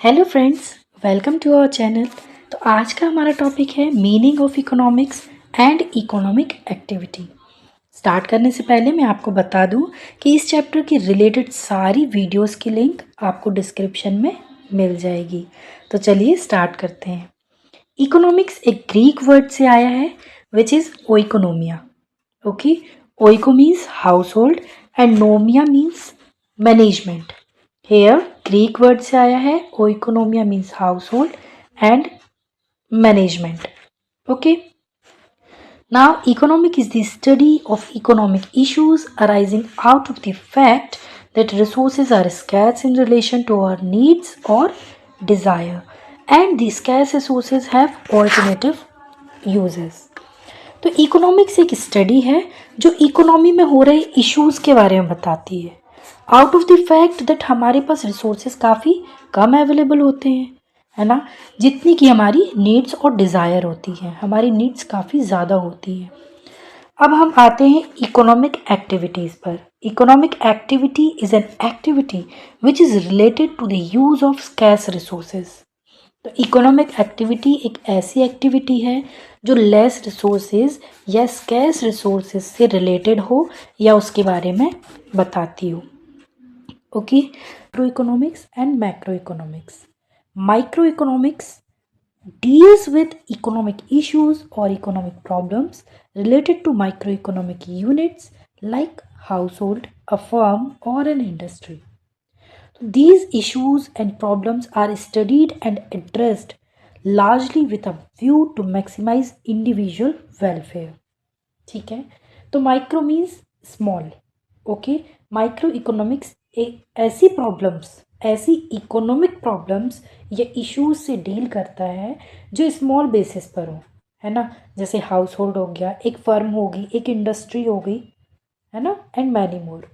Hello friends, welcome to our channel. तो आज का हमारा टॉपिक है meaning of economics and economic activity. Start करने से पहले मैं आपको बता दूं कि इस चैप्टर की रिलेटेड सारी वीडियोस की लिंक आपको डिस्क्रिप्शन में मिल जाएगी। तो चलिए स्टार्ट करते हैं। इकोनॉमिक्स एक ग्रीक वर्ड से आया है which is oikonomia. Okay, oiko means house hold and nomia means management. Here Greek word से आया है oikonomia means house hold and management. Okay, now economic is the study of economic issues arising out of the fact that resources are scarce in relation to our needs or desire and the scarce resources have alternative uses। तो economics एक study है जो economy में हो रहे issues के बारे में बताती है out of the fact that हमारे पास रिसोर्सेज काफ़ी कम अवेलेबल होते हैं, है ना, जितनी की हमारी नीड्स और डिज़ायर होती है। हमारी नीड्स काफ़ी ज़्यादा होती है। अब हम आते हैं इकोनॉमिक एक्टिविटीज़ पर। Economic activity is an activity which is related to the use of scarce resources. तो इकोनॉमिक एक्टिविटी एक ऐसी एक्टिविटी है जो लेस रिसोर्सेज या स्कैर्स रिसोर्सेज से रिलेटेड हो या उसके बारे में बताती हो। Okay, microeconomics and macroeconomics. Microeconomics deals with economic issues or economic problems related to microeconomic units like household, a firm, or an industry. These issues and problems are studied and addressed largely with a view to maximize individual welfare। ठीक है, तो micro means small. Okay, micro economics एक ऐसी problems, ऐसी economic problems या issues से deal करता है जो स्मॉल बेसिस पर हो, है ना, जैसे हाउस होल्ड हो गया, एक फर्म होगी, एक इंडस्ट्री हो गई, है ना, एंड मैनी मोर।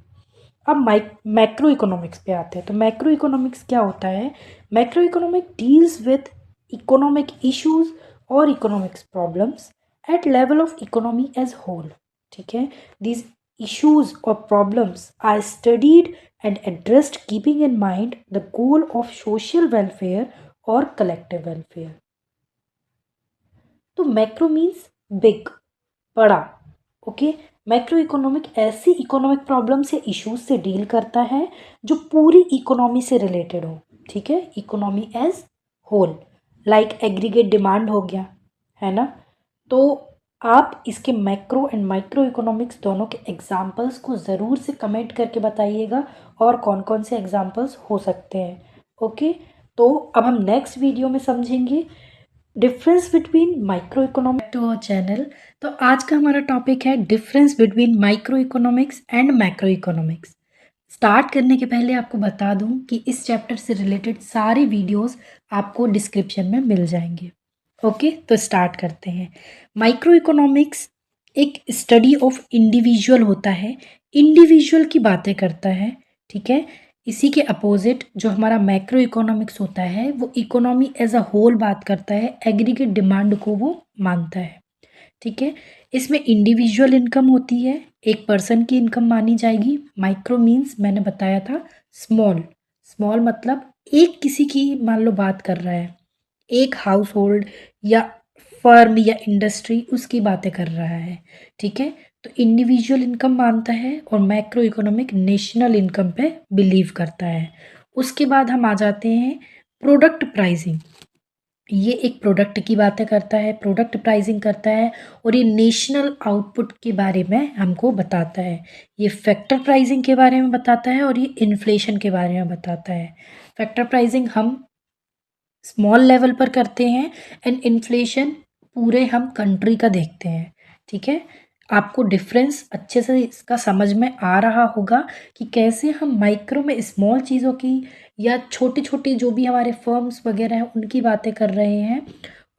अब मैक्रो इकोनॉमिक्स पे आते हैं। तो मैक्रो इकोनॉमिक्स क्या होता है? Macro economic deals with economic issues और economics problems at level of economy as whole. ठीक है, these issues or problems are studied and addressed keeping in mind the goal of social welfare or collective welfare। तो macro means big, बड़ा। Okay, macro economic ऐसी economic problem से issues से deal करता है जो पूरी इकोनॉमी से रिलेटेड हो। ठीक है, economy as whole, like aggregate demand हो गया, है ना। तो आप इसके मैक्रो एंड माइक्रो इकोनॉमिक्स दोनों के एग्जाम्पल्स को ज़रूर से कमेंट करके बताइएगा और कौन कौन से एग्जाम्पल्स हो सकते हैं। ओके, तो अब हम नेक्स्ट वीडियो में समझेंगे difference between micro economic to our channel. तो आज का हमारा टॉपिक है difference between micro economics and macro economics. Start करने के पहले आपको बता दूं कि इस चैप्टर से रिलेटेड सारी वीडियोस आपको डिस्क्रिप्शन में मिल जाएंगे। ओके, तो स्टार्ट करते हैं। माइक्रो इकोनॉमिक्स एक स्टडी ऑफ इंडिविजुअल होता है, इंडिविजुअल की बातें करता है। ठीक है, इसी के अपोजिट जो हमारा मैक्रो इकोनॉमिक्स होता है वो इकोनॉमी एज अ होल बात करता है, एग्रीगेट डिमांड को वो मानता है। ठीक है, इसमें इंडिविजुअल इनकम होती है, एक पर्सन की इनकम मानी जाएगी। माइक्रो मीन्स मैंने बताया था स्मॉल, स्मॉल मतलब एक किसी की मान लो बात कर रहा है, एक हाउस होल्ड या फर्म या इंडस्ट्री उसकी बातें कर रहा है। ठीक है, तो इंडिविजुअल इनकम मानता है और मैक्रो इकोनॉमिक नेशनल इनकम पे बिलीव करता है। उसके बाद हम आ जाते हैं प्रोडक्ट प्राइसिंग। ये एक प्रोडक्ट की बातें करता है, प्रोडक्ट प्राइसिंग करता है और ये नेशनल आउटपुट के बारे में हमको बताता है। ये फैक्टर प्राइसिंग के बारे में बताता है और ये इन्फ्लेशन के बारे में बताता है। फैक्टर प्राइसिंग हम स्मॉल लेवल पर करते हैं एंड इन्फ्लेशन पूरे हम कंट्री का देखते हैं। ठीक है, आपको डिफरेंस अच्छे से इसका समझ में आ रहा होगा कि कैसे हम माइक्रो में स्मॉल चीज़ों की या छोटे छोटे जो भी हमारे फर्म्स वगैरह हैं उनकी बातें कर रहे हैं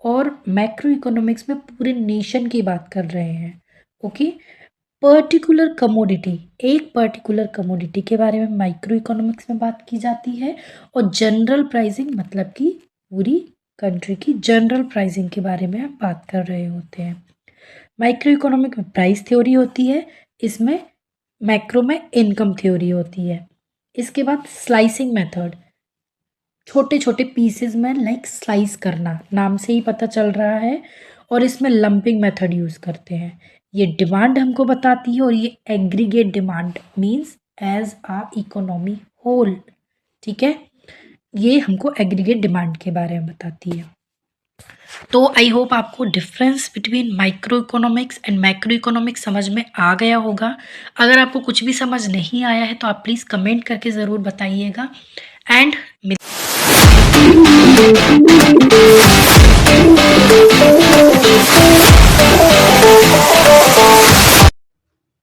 और मैक्रो इकोनॉमिक्स में पूरे नेशन की बात कर रहे हैं। ओके, पर्टिकुलर कमोडिटी, एक पर्टिकुलर कमोडिटी के बारे में माइक्रो इकोनॉमिक्स में बात की जाती है और जनरल प्राइसिंग मतलब कि पूरी कंट्री की जनरल प्राइसिंग के बारे में हम बात कर रहे होते हैं। माइक्रो इकोनॉमिक में प्राइस थ्योरी होती है, इसमें मैक्रो में इनकम थ्योरी होती है। इसके बाद स्लाइसिंग मेथड, छोटे छोटे पीसेस में लाइक स्लाइस करना, नाम से ही पता चल रहा है। और इसमें लंपिंग मेथड यूज़ करते हैं। ये डिमांड हमको बताती है और ये एग्रीगेट डिमांड मीन्स एज आ इकोनॉमी होल। ठीक है, ये हमको एग्रीगेट डिमांड के बारे में बताती है। तो आई होप आपको difference between micro economics and macro economics समझ में आ गया होगा। अगर आपको कुछ भी समझ नहीं आया है तो आप प्लीज़ कमेंट करके ज़रूर बताइएगा। And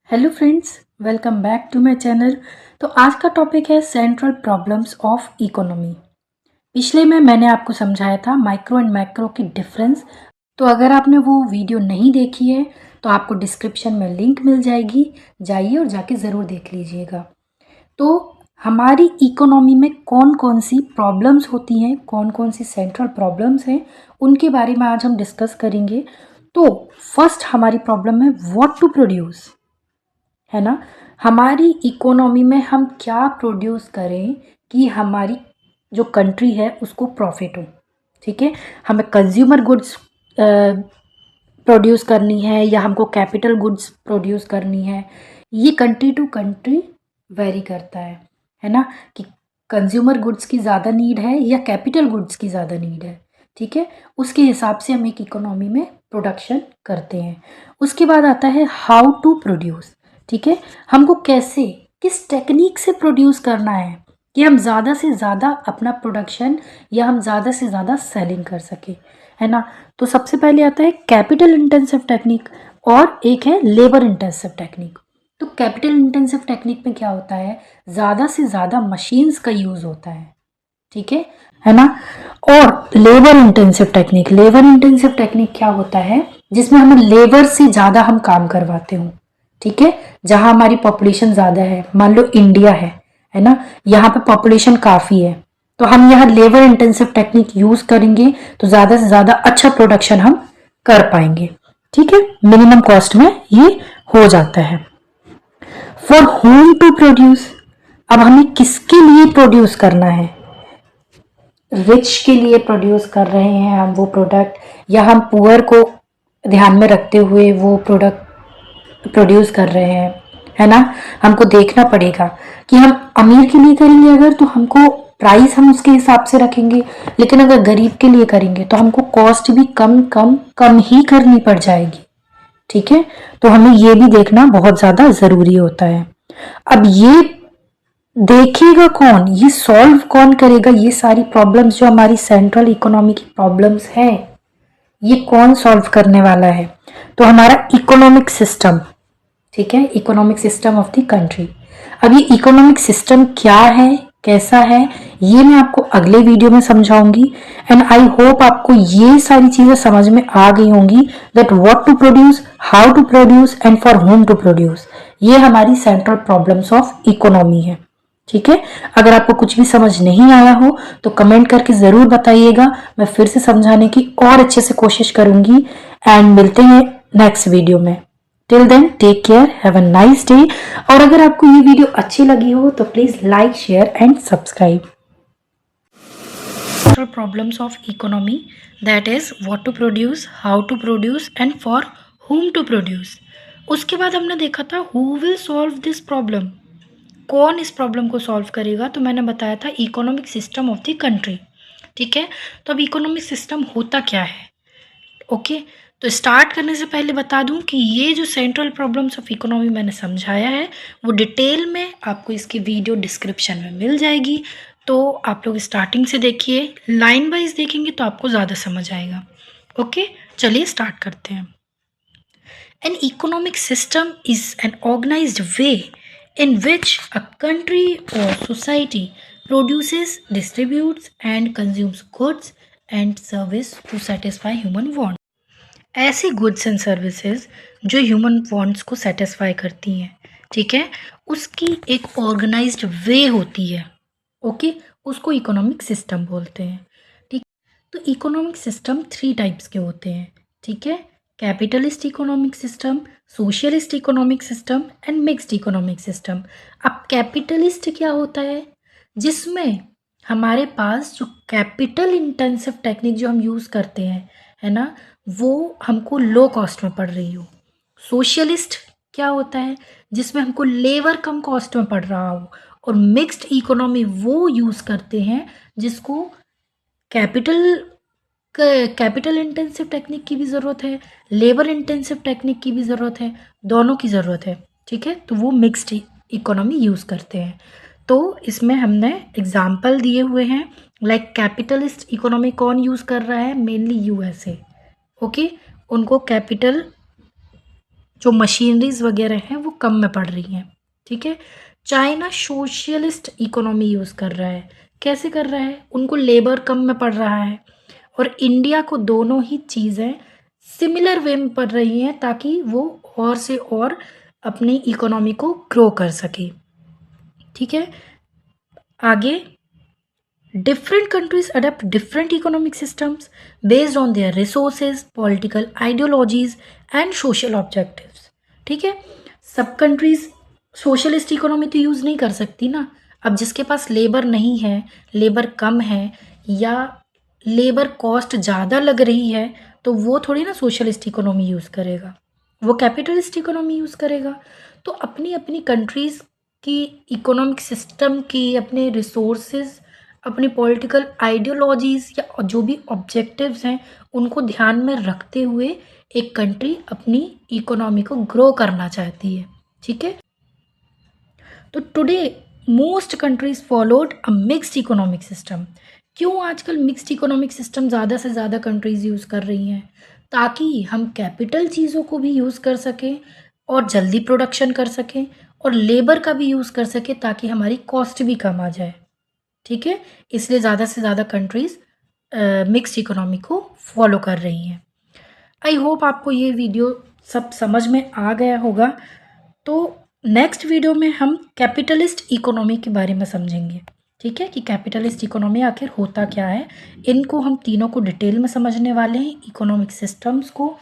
hello friends, welcome back to my channel. तो आज का टॉपिक है सेंट्रल प्रॉब्लम्स ऑफ इकोनॉमी। पिछले में मैंने आपको समझाया था माइक्रो एंड मैक्रो की डिफरेंस। तो अगर आपने वो वीडियो नहीं देखी है तो आपको डिस्क्रिप्शन में लिंक मिल जाएगी, जाइए और जाके ज़रूर देख लीजिएगा। तो हमारी इकोनॉमी में कौन कौन सी प्रॉब्लम्स होती हैं, कौन कौन सी सेंट्रल प्रॉब्लम्स हैं, उनके बारे में आज हम डिस्कस करेंगे। तो फर्स्ट हमारी प्रॉब्लम है व्हाट टू प्रोड्यूस, है ना। हमारी इकोनॉमी में हम क्या प्रोड्यूस करें कि हमारी जो कंट्री है उसको प्रॉफिट हो। ठीक है, हमें कंज्यूमर गुड्स प्रोड्यूस करनी है या हमको कैपिटल गुड्स प्रोड्यूस करनी है, ये कंट्री टू कंट्री वेरी करता है ना, कि कंज्यूमर गुड्स की ज़्यादा नीड है या कैपिटल गुड्स की ज़्यादा नीड है। ठीक है, उसके हिसाब से हम एक इकोनॉमी में प्रोडक्शन करते हैं। उसके बाद आता है हाउ टू प्रोड्यूस। ठीक है, हमको कैसे, किस टेक्निक से प्रोड्यूस करना है कि हम ज़्यादा से ज़्यादा अपना प्रोडक्शन या हम ज़्यादा से ज़्यादा सेलिंग कर सके, है ना। तो सबसे पहले आता है कैपिटल इंटेंसिव टेक्निक और एक है लेबर इंटेंसिव टेक्निक। तो कैपिटल इंटेंसिव टेक्निक में क्या होता है, ज़्यादा से ज़्यादा मशीन्स का यूज़ होता है। ठीक है ना। और labour intensive technique, labour intensive technique क्या होता है, जिसमें हमें लेबर से ज़्यादा हम काम करवाते हो। ठीक है, जहाँ हमारी पॉपुलेशन ज़्यादा है, मान लो इंडिया है ना, यहाँ पे पॉपुलेशन काफ़ी है, तो हम यहाँ लेबर इंटेंसिव टेक्निक यूज़ करेंगे तो ज़्यादा से ज़्यादा अच्छा प्रोडक्शन हम कर पाएंगे। ठीक है, मिनिमम कॉस्ट में ये हो जाता है। फॉर होम टू प्रोड्यूस, अब हमें किसके लिए प्रोड्यूस करना है, रिच के लिए प्रोड्यूस कर रहे हैं हम वो प्रोडक्ट, या हम पुअर को ध्यान में रखते हुए वो प्रोडक्ट प्रोड्यूस कर रहे हैं, है ना। हमको देखना पड़ेगा कि हम अमीर के लिए करेंगे अगर, तो हमको प्राइस हम उसके हिसाब से रखेंगे, लेकिन अगर गरीब के लिए करेंगे तो हमको कॉस्ट भी कम कम कम ही करनी पड़ जाएगी। ठीक है, तो हमें ये भी देखना बहुत ज़्यादा ज़रूरी होता है। अब ये देखेगा कौन, ये सॉल्व कौन करेगा, ये सारी प्रॉब्लम्स जो हमारी सेंट्रल इकोनॉमी की प्रॉब्लम्स है, ये कौन सॉल्व करने वाला है, तो हमारा इकोनॉमिक सिस्टम। ठीक है, economic system of the country. अब ये इकोनॉमिक सिस्टम क्या है, कैसा है, ये मैं आपको अगले वीडियो में समझाऊंगी। एंड आई होप आपको ये सारी चीज़ें समझ में आ गई होंगी, that what to produce, how to produce and for whom to produce. ये हमारी सेंट्रल प्रॉब्लम्स ऑफ इकोनॉमी है। ठीक है, अगर आपको कुछ भी समझ नहीं आया हो तो कमेंट करके ज़रूर बताइएगा, मैं फिर से समझाने की और अच्छे से कोशिश करूंगी। एंड मिलते हैं नेक्स्ट वीडियो में। Till then take care, have a nice day. और अगर आपको ये वीडियो अच्छी लगी हो तो please like, share and subscribe. Problems of economy, that is what to produce, how to produce and for whom to produce. उसके बाद हमने देखा था who will solve this problem, कौन इस प्रॉब्लम को सॉल्व करेगा, तो मैंने बताया था economic system of the country. ठीक है, तो अब इकोनॉमिक सिस्टम होता क्या है। ओके, तो स्टार्ट करने से पहले बता दूं कि ये जो सेंट्रल प्रॉब्लम्स ऑफ इकोनॉमी मैंने समझाया है वो डिटेल में आपको इसकी वीडियो डिस्क्रिप्शन में मिल जाएगी। तो आप लोग स्टार्टिंग से देखिए, लाइन वाइज देखेंगे तो आपको ज़्यादा समझ आएगा। ओके, चलिए स्टार्ट करते हैं। An economic system is an organized way in which a country or society produces, distributes, and consumes goods and service to satisfy human wants. ऐसी गुड्स एंड सर्विसेज जो ह्यूमन वांट्स को satisfy करती हैं, ठीक है, उसकी एक ऑर्गेनाइज्ड वे होती है। ओके, उसको इकोनॉमिक सिस्टम बोलते हैं। ठीक, तो इकोनॉमिक सिस्टम 3 टाइप्स के होते हैं। ठीक है, capitalist economic system, socialist economic system and mixed economic system. अब कैपिटलिस्ट क्या होता है, जिसमें हमारे पास जो कैपिटल इंटेंसिव टेक्निक जो हम यूज़ करते हैं, है ना, वो हमको लो कॉस्ट में पड़ रही हो। सोशलिस्ट क्या होता है, जिसमें हमको लेबर कम कॉस्ट में पड़ रहा हो। और मिक्स्ड इकोनॉमी वो यूज़ करते हैं जिसको कैपिटल कैपिटल इंटेंसिव टेक्निक की भी ज़रूरत है, लेबर इंटेंसिव टेक्निक की भी ज़रूरत है, दोनों की ज़रूरत है। ठीक है, तो वो मिक्स्ड इकोनॉमी यूज़ करते हैं। तो इसमें हमने एग्जाम्पल दिए हुए हैं, लाइक कैपिटलिस्ट इकोनॉमी कौन यूज़ कर रहा है, मेनली यूएसए। ओके, उनको कैपिटल जो मशीनरीज वगैरह हैं वो कम में पड़ रही हैं। ठीक है, चाइना सोशलिस्ट इकोनॉमी यूज़ कर रहा है। कैसे कर रहा है, उनको लेबर कम में पड़ रहा है। और इंडिया को दोनों ही चीज़ें सिमिलर वे में पड़ रही हैं ताकि वो और से और अपनी इकोनॉमी को ग्रो कर सके। ठीक है, आगे, different countries adopt different economic systems based on their resources, political ideologies and social objectives. ठीक है, सब कंट्रीज सोशलिस्ट इकोनॉमी तो यूज़ नहीं कर सकती ना। अब जिसके पास लेबर नहीं है, लेबर कम है, या लेबर कॉस्ट ज़्यादा लग रही है, तो वो थोड़ी ना सोशलिस्ट इकोनॉमी यूज़ करेगा, वो कैपिटलिस्ट इकोनॉमी यूज़ करेगा। तो अपनी अपनी कंट्रीज़ की इकोनॉमिक सिस्टम की, अपने रिसोर्सेज, अपनी पॉलिटिकल आइडियोलॉजीज़ या जो भी ऑब्जेक्टिव्स हैं उनको ध्यान में रखते हुए एक कंट्री अपनी इकोनॉमी को ग्रो करना चाहती है। ठीक है, तो today most countries followed a mixed economic system. क्यों आजकल मिक्स्ड इकोनॉमिक सिस्टम ज़्यादा से ज़्यादा कंट्रीज़ यूज़ कर रही हैं, ताकि हम कैपिटल चीज़ों को भी यूज़ कर सकें और जल्दी प्रोडक्शन कर सकें, और लेबर का भी यूज़ कर सकें ताकि हमारी कॉस्ट भी कम आ जाए। ठीक है, इसलिए ज़्यादा से ज़्यादा कंट्रीज़ मिक्स्ड इकोनॉमी को फॉलो कर रही हैं। आई होप आपको ये वीडियो सब समझ में आ गया होगा। तो नेक्स्ट वीडियो में हम कैपिटलिस्ट इकोनॉमी के बारे में समझेंगे। ठीक है, कि कैपिटलिस्ट इकोनॉमी आखिर होता क्या है। इनको हम तीनों को डिटेल में समझने वाले हैं, इकोनॉमिक सिस्टम्स को।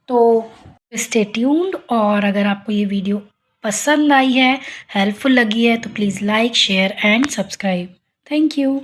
तो स्टे ट्यून्ड, और अगर आपको ये वीडियो पसंद आई है, हेल्पफुल लगी है, तो please like, share and subscribe. Thank you.